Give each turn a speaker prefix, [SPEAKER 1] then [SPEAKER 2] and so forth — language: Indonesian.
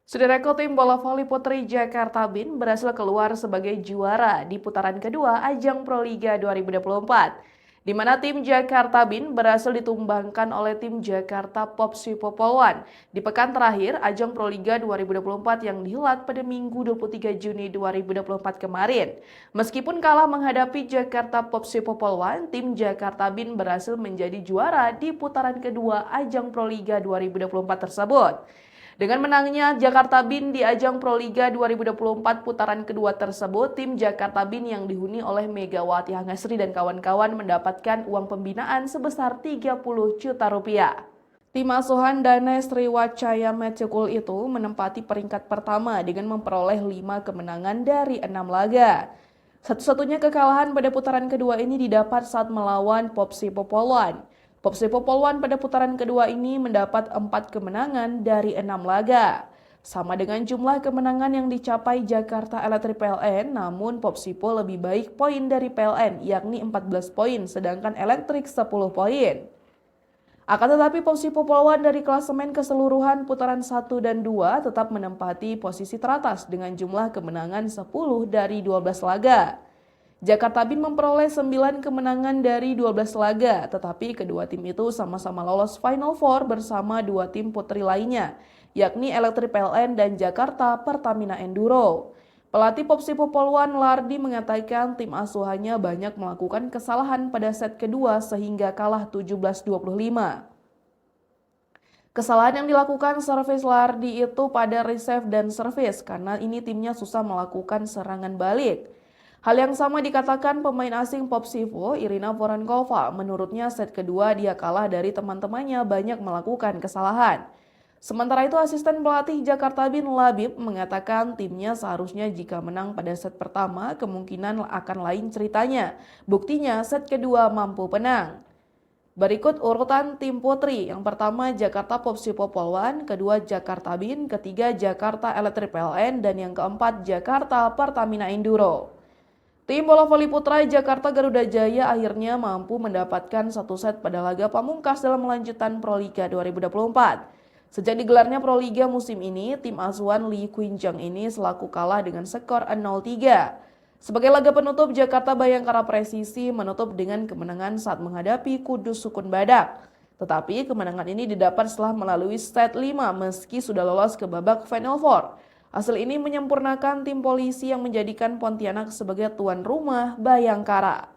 [SPEAKER 1] Saudaraku, tim bola voli putri Jakarta BIN berhasil keluar sebagai juara di putaran kedua ajang Proliga 2024, di mana tim Jakarta BIN berhasil ditumbangkan oleh tim Jakarta Popsi Popolwan di pekan terakhir ajang Proliga 2024 yang dihelat pada Minggu 23 Juni 2024 kemarin. Meskipun kalah menghadapi Jakarta Popsi Popolwan, tim Jakarta BIN berhasil menjadi juara di putaran kedua ajang Proliga 2024 tersebut. Dengan menangnya Jakarta BIN di ajang Proliga 2024 putaran kedua tersebut, tim Jakarta BIN yang dihuni oleh Megawati Hangasri dan kawan-kawan mendapatkan uang pembinaan sebesar 30 juta rupiah. Tim asuhan Danes Sriwacaya Metsukul itu menempati peringkat pertama dengan memperoleh 5 kemenangan dari 6 laga. Satu-satunya kekalahan pada putaran kedua ini didapat saat melawan Popsi Popolwan. Popsi Popolwan pada putaran kedua ini mendapat 4 kemenangan dari 6 laga. Sama dengan jumlah kemenangan yang dicapai Jakarta Electric PLN, namun Popsipo lebih baik poin dari PLN, yakni 14 poin, sedangkan Elektrik 10 poin. Akan tetapi Popsipo Popolwan dari klasemen keseluruhan putaran 1 dan 2 tetap menempati posisi teratas dengan jumlah kemenangan 10 dari 12 laga. Jakarta BIN memperoleh 9 kemenangan dari 12 laga, tetapi kedua tim itu sama-sama lolos Final Four bersama dua tim putri lainnya, yakni Elektrik PLN dan Jakarta Pertamina Enduro. Pelatih Popsi Popolwan Lardi mengatakan tim asuhannya banyak melakukan kesalahan pada set kedua sehingga kalah 17-25. Kesalahan yang dilakukan servis Lardi itu pada reserve dan servis karena ini timnya susah melakukan serangan balik. Hal yang sama dikatakan pemain asing Popsipo, Irina Vorankova. Menurutnya set kedua dia kalah dari teman-temannya banyak melakukan kesalahan. Sementara itu asisten pelatih Jakarta BIN Labib mengatakan timnya seharusnya jika menang pada set pertama kemungkinan akan lain ceritanya. Buktinya set kedua mampu menang. Berikut urutan tim putri. Yang pertama Jakarta Popsi Popolwan, kedua Jakarta BIN, ketiga Jakarta Electric PLN, dan yang keempat Jakarta Pertamina Enduro. Tim bola voli putra Jakarta Garuda Jaya akhirnya mampu mendapatkan satu set pada laga pamungkas dalam lanjutan Proliga 2024. Sejak digelarnya Proliga musim ini, tim asuhan Lee Quinjang ini selalu kalah dengan skor 0-3. Sebagai laga penutup, Jakarta Bayangkara Presisi menutup dengan kemenangan saat menghadapi Kudus Sukun Badak. Tetapi kemenangan ini didapat setelah melalui set 5 meski sudah lolos ke babak Final Four. Hasil ini menyempurnakan tim polisi yang menjadikan Pontianak sebagai tuan rumah Bayangkara.